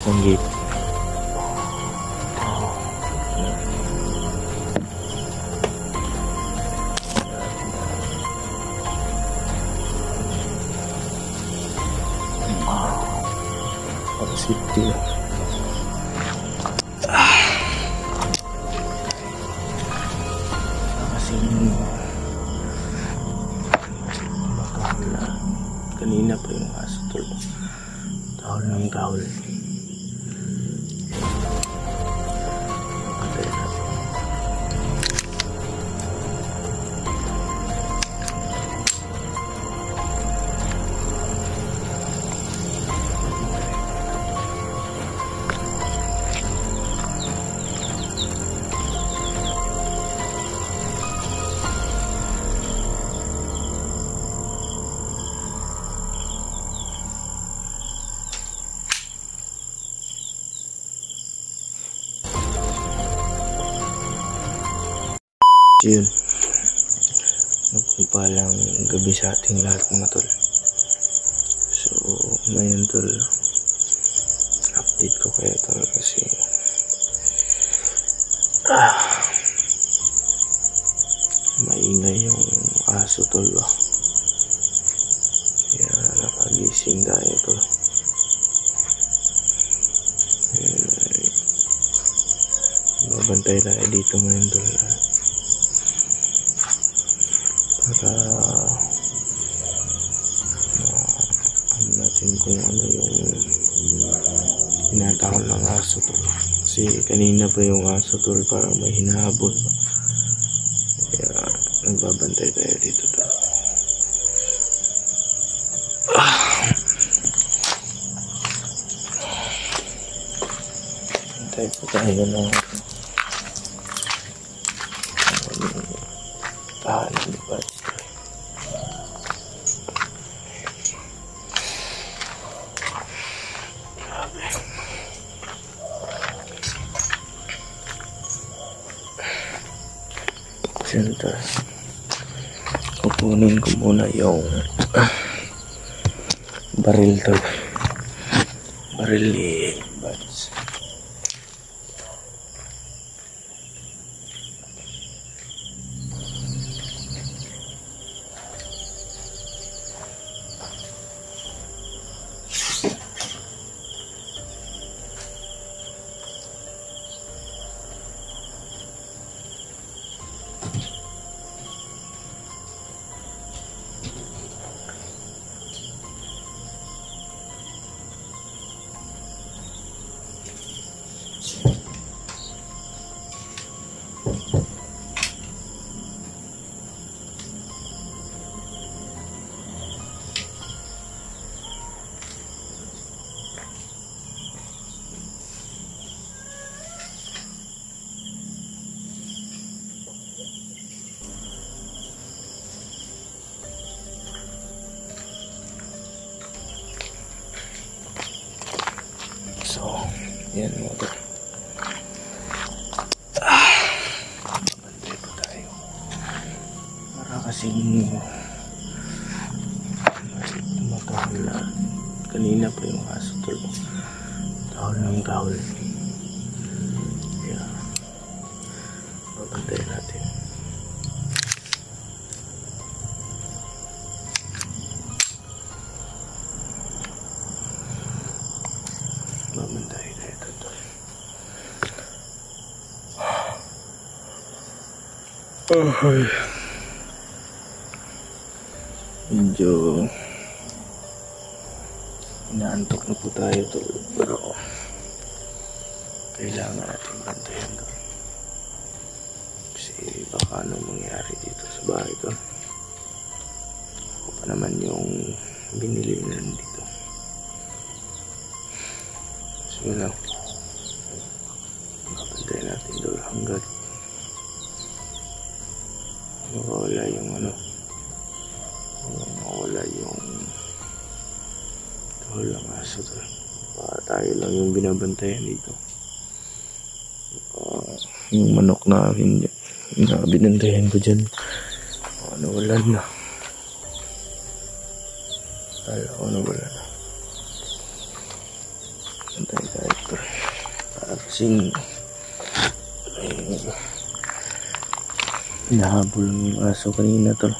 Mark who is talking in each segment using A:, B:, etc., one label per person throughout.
A: ng gate. Safety. Kanina pa yung aso tol. Tahol ng tahol. Yun, magpapalang gabi sa ating lahat mga tol. So ngayon tol, update ko kayo tol kasi maingay yung aso tol ba. Kaya nakagising tayo tol. Babantay tayo dito ngayon tol para ano natin kung ano yung tinatawag ng aso tol. Kasi kanina pa yung aso tol, parang may hinahabol pa. Kaya nagbabantay tayo dito tol. Bantay pa tayo ng tahanan ni Bats. Center. Kukunin ko muna yung baril to. Baril ni Bats. So, yan mo ito. Bantay pa tayo. Para kasing tumatahol na. Kanina pa yung aso tol. Tahol ng tahol. Kaya, babantay natin. Babantay tayo tol. Oh, medyo inaantok na po tayo tol, pero kailangan natin bantayan tol kasi baka anong mangyari dito sa bahay tol. Ako pa naman yung binili na dito. So yun lang, bantayan natin tol hanggat mawala yung mawala yung tahol ng aso tol. Tayo lang yung binabantayan dito. Yung manok namin na binantayan ko dyan, nawalan na. Kala ko nawalan na. Bantayan tayo. Kasing nahabol ng aso kanina tol.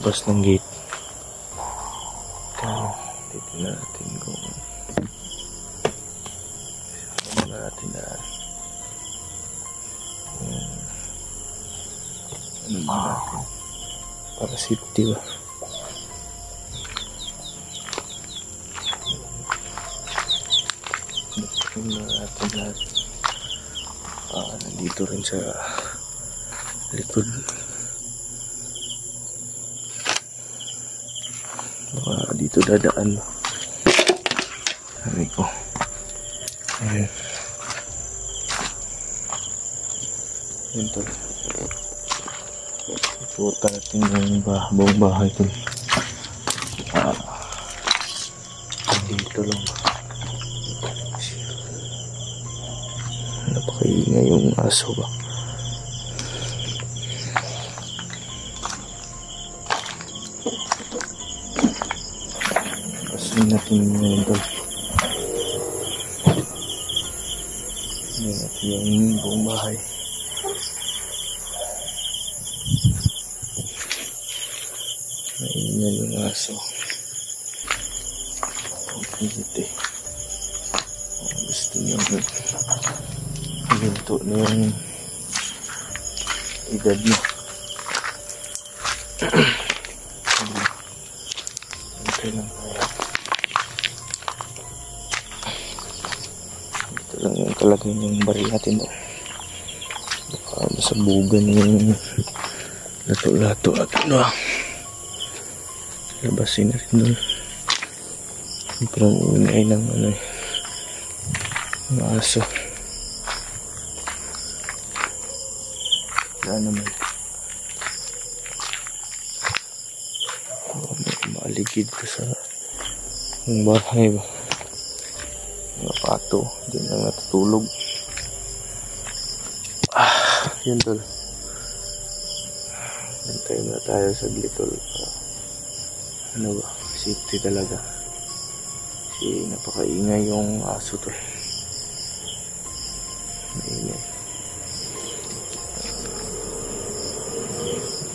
A: Labas ng gate. Titignan natin kung ano natin na ano natin para safety ba. Tignan natin lahat. Nandito rin sa likod. Baka dito dadaan. Sabi ko. Ayan. Yan tol. Iputa natin yung buong bahay tol. Dito lang. Napakaingay yung aso ba. Natin ngayon tol. Tingnan natin yung buong bahay. Maingay yung aso. Pagkikit eh. Gusto niyo ginto na yung edad niya. Okay lang tayo. Lang yung kalagay yung baril natin doon. Baka masabugan yung lato-lato at ano. Labasin na rin doon. Parang ingay ng ano eh. Ng aso. Wala naman. Maaligid ko sa yung bahay ba. Mga pato, dyan lang natutulog. Yun tol. Bantay na tayo sa glitol. Ano ba? Safety talaga. Kasi napakaingay yung aso tol. Maingay.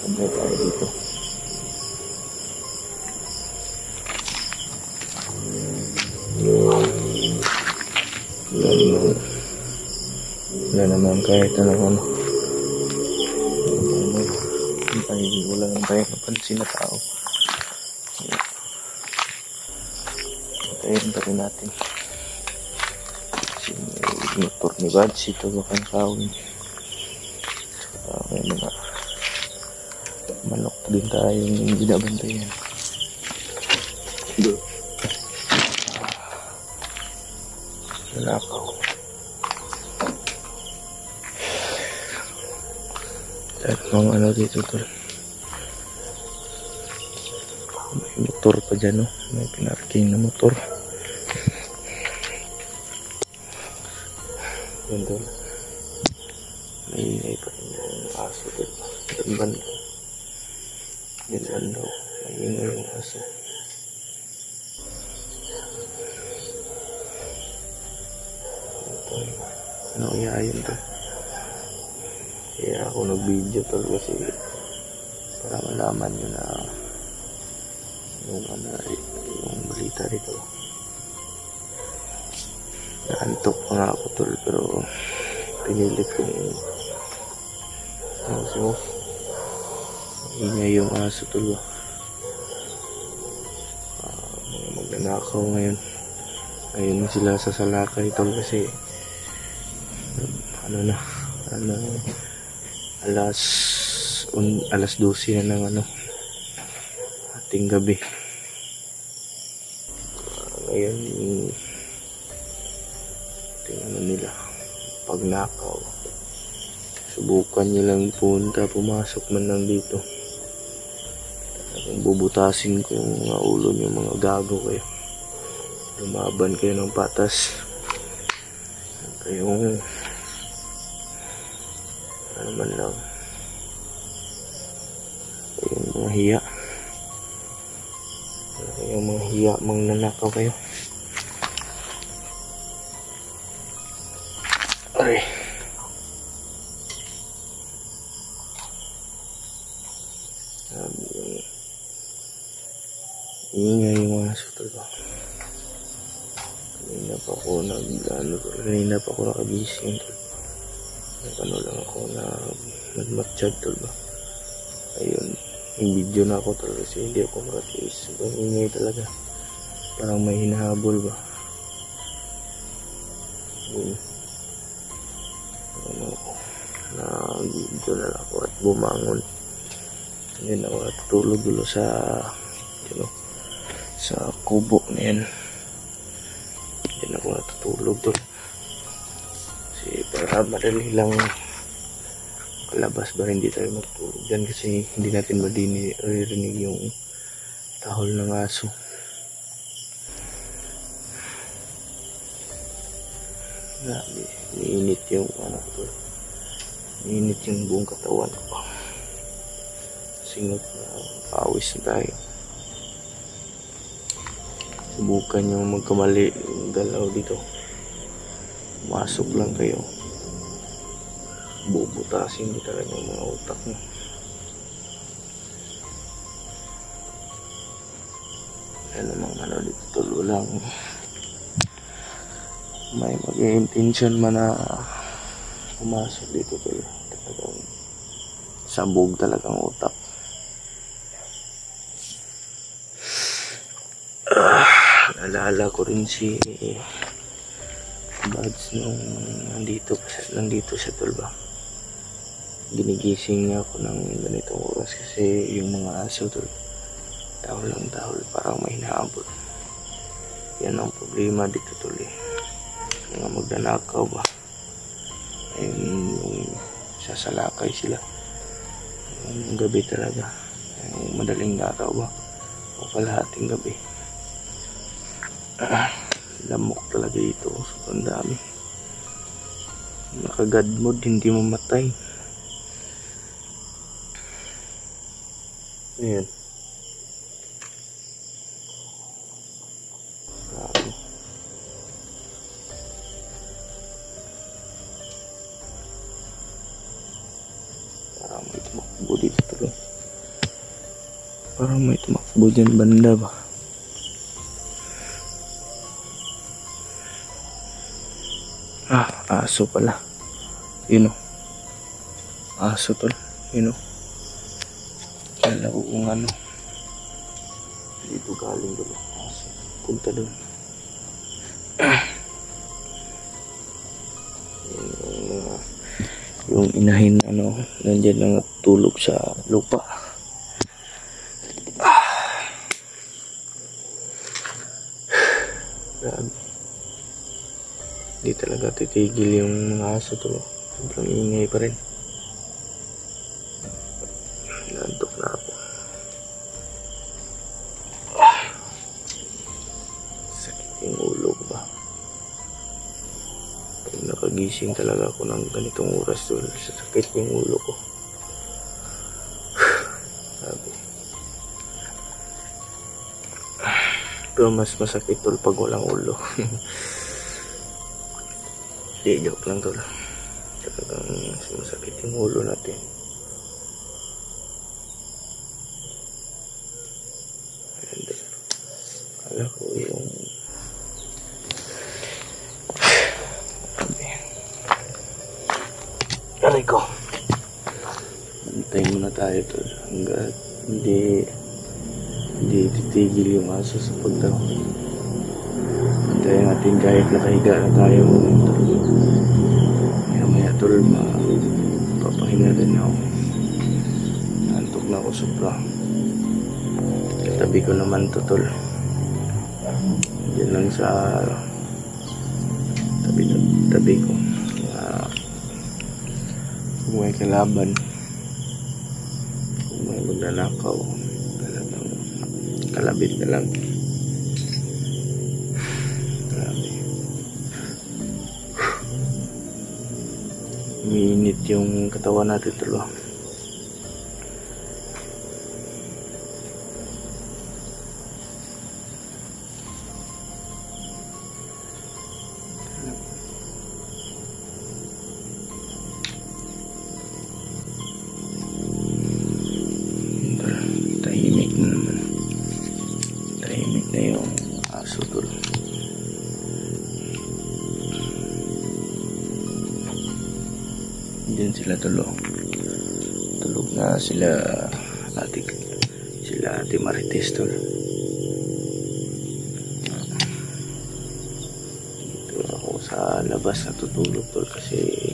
A: Bantay tayo dito. Wala naman kahit ano. Wala naman tayong napansin na tao. Patayin pa rin natin. Kasi may motor ni Bads. Ito bakang kawin. Saka may mga manok din tayong binabantayan. Lalakaw. At mga ano dito tol. May motor pa dyan no. May pinarking na motor. Yan tol. May pa rin yung aso tol. Yan banda. Yan daw. May ingay yung aso. Ano kaya yun tol? Kaya ako nag-video tol kasi para malaman nyo na yung balita rito. Naantok pa nga ako tol pero pinilit kong aso. Ingay yung aso tol. Mga magnanakaw ngayon. Ngayon sila sa salakay tol kasi alas alas 12 na ng ating gabi. Ngayon, tingnan nila pagnakaw. Subukan nyo lang pumasok man lang dito. Bubutasin ko yung mga ulo nyo, mga gago kayo. Lumaban kayo ng patas. Kayong ano man lang, kayong mga hiya. Kayong mga hiya, mga nanakaw kayo. Ay. Ingay yung aso talaga. Kanina pa ako nakagising tol. Ano lang ako na nagmatchad tol ba. Ayun, yung video na ako tol kasi hindi ako makatiis. Sobrang ingay talaga. Parang may hinahabol ba. Yun. Nag-video na lang ako at bumangon. Hindi na ako natutulog dulo sa sa kubo na yan. Hindi na ako natutulog doon. Kasi para madali lang kalabas ba hindi tayo matulog dyan kasi hindi natin maririnig yung tahol ng aso. Grabe, niinit yung niinit yung buong katawan ko. Singot na pawis na tayo. Subukan nyo magkamali yung galaw dito. Masok lang kayo. Bubutasin ko talaga yung mga utak mo. Yan namang dito tulo lang. May mag-intention man na pumasok dito tulo. Talagang sabog talagang utak. Naalala ko rin si Buds nung nandito sa tulba. Ginigising niya ako ng ganitong oras kasi yung mga aso tol, tahol lang tahol, parang may hinahabol. Yan ang problema dito tol mga magnanakaw ba. Ayun, yung sasalakay sila yung gabi talaga, yung madaling nakaw ba o kalahating gabi. Lamok talaga dito, sobrang dami. Naka-god mode, hindi mamatay. Ayan. Grabe. Parang may tumakbo dito tuloy. Parang may tumakbo dyan banda ba. Aso pala. Yun o. Aso tol. Yun o. Kala ko kung ano. Dito galing doon. Aso. Punta doon. Yung inahin nandyan lang natulog sa lupa. Grabe. Hindi talaga titigil yung mga aso to. Sobrang ingay pa rin. Nantok na ako. Sakit yung ulo ko ba. Pag nakagising talaga ako ng ganitong oras to, sakit yung ulo ko. Sabi. Pero mas masakit tol pag walang ulo. Di, joke lang tol. Talagang masakit yung ulo natin. And, kala ko yung aray ko. Antayin muna tayo tol. Hanggat hindi titigil yung aso sa pagtakbo. Antayin natin kahit nakahiga na tayo muna tol. Maya tol, papahinga din ako. na ako sobra. Katabi ko naman to tol. Diyan lang sa tabi ko. Kung may kalaban, kung may magnanakaw, talagang kalabit na lang. Grabe. Umiinit yung katawan natin tol. Tahimik na naman. Tahimik na yung aso tol. Diyan sila tulog. Tulog na sila ate Marites tol. Dito ako sa labas natutulog tol kasi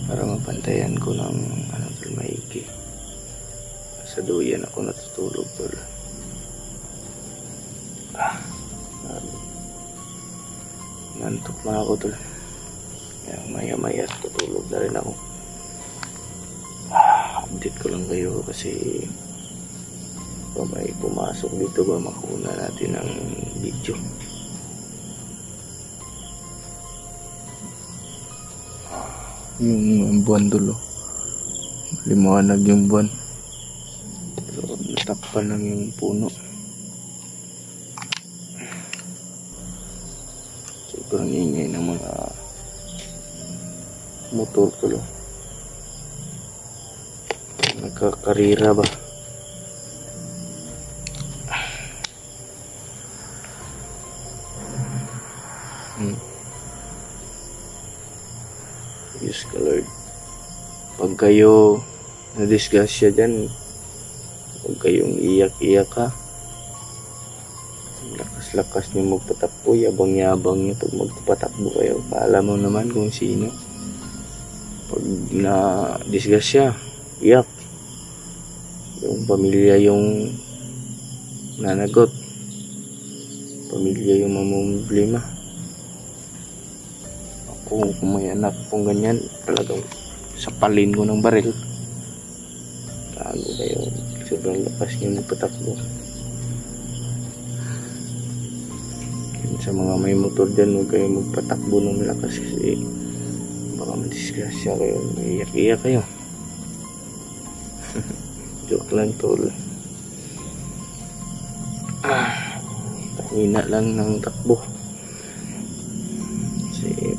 A: para mapantayan ko ng tol maigi. Sa duyan ako natutulog tol. Nantok na ako tol. Kaya maya tutulog na rin ako. Update ko lang kayo kasi pa may pumasok dito ba makuna natin ng video. Yung buwan dulo. Liwanag yung buwan. Pero natakpan lang yung puno. Sobrang ingay ng mga motor tulo. Nagkakarira ba? Diyos ka Lord. Pag kayo na-disgusya dyan, huwag kayong iyak-iyak ha. Lakas-lakas nyo magpatakbo, yabang-yabang nyo pag magpatakbo kayo. Paalam mo naman kung sino. Pag na-disgusya, iyak. Yung pamilya yung nanagot. Pamilya yung mamumblema. Kung may anak kung ganyan, talagang sapalin ko ng baril. Tago kayo, sobrang lakas nyo magpatakbo. Sa mga may motor dyan, huwag kayo magpatakbo ng lakas kasi baka madisgrasya kayo, iyak-iyak kayo. Joke lang tol. Tahina lang ng takbo kasi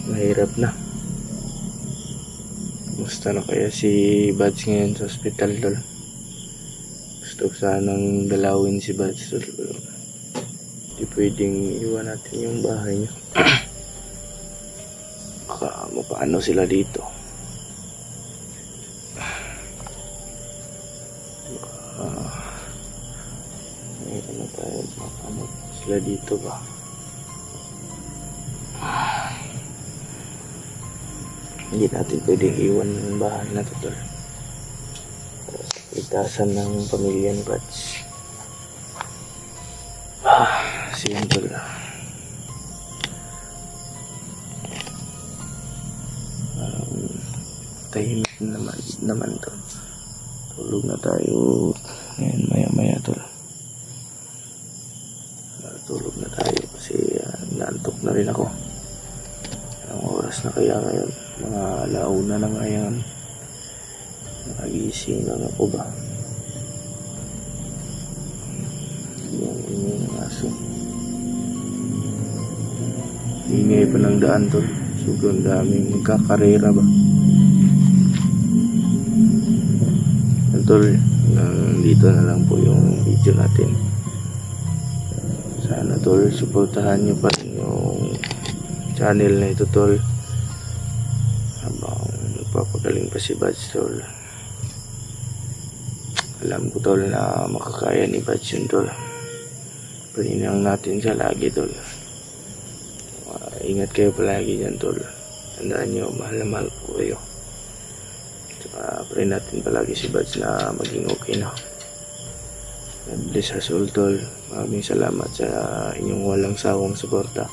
A: mahirap na. Musta na kaya si Bads ngayon sa hospital tol? Gusto ko sanang dalawin si Bads tol. Hindi pwedeng iwan natin yung bahay niya. Baka mapaano sila dito. May ano tayo, mapaano sila dito ba? Hindi natin pwedeng iwan ng bahay na tol. Itasan ng pamilya ni Bads. Simple. Tahimik naman to. Tulog na tayo. Ngayon maya tol. Tulog na tayo kasi naantok na rin ako. Anong oras na kaya ngayon? Mga alauna na ngayon. Nagising lang ako ba? Yung ingay ng aso. Ingay pa ng daan tol. Sobrang daming magkakarera ba? Tol, dito na lang po yung video natin. Sana tol, suportahan nyo pa rin yung channel na ito tol. Habang nagpapagaling pa si Bads tol. Alam ko tol na makakaya ni Bads yun tol. Paninang natin siya lagi tol. Ingat kayo palagi dyan tol. Tandaan nyo, mahal na mahal ko kayo. Tsaka pray natin palagi si Buds na maging okay na. God bless us all, tol. Maraming salamat sa inyong walang sawang suporta.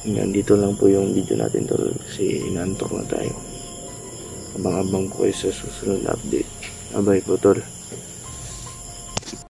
A: Nandito lang po yung video natin, tol, kasi inaantok na tayo. Abang-abang po kayo sa susunod na update. Bye po, tol.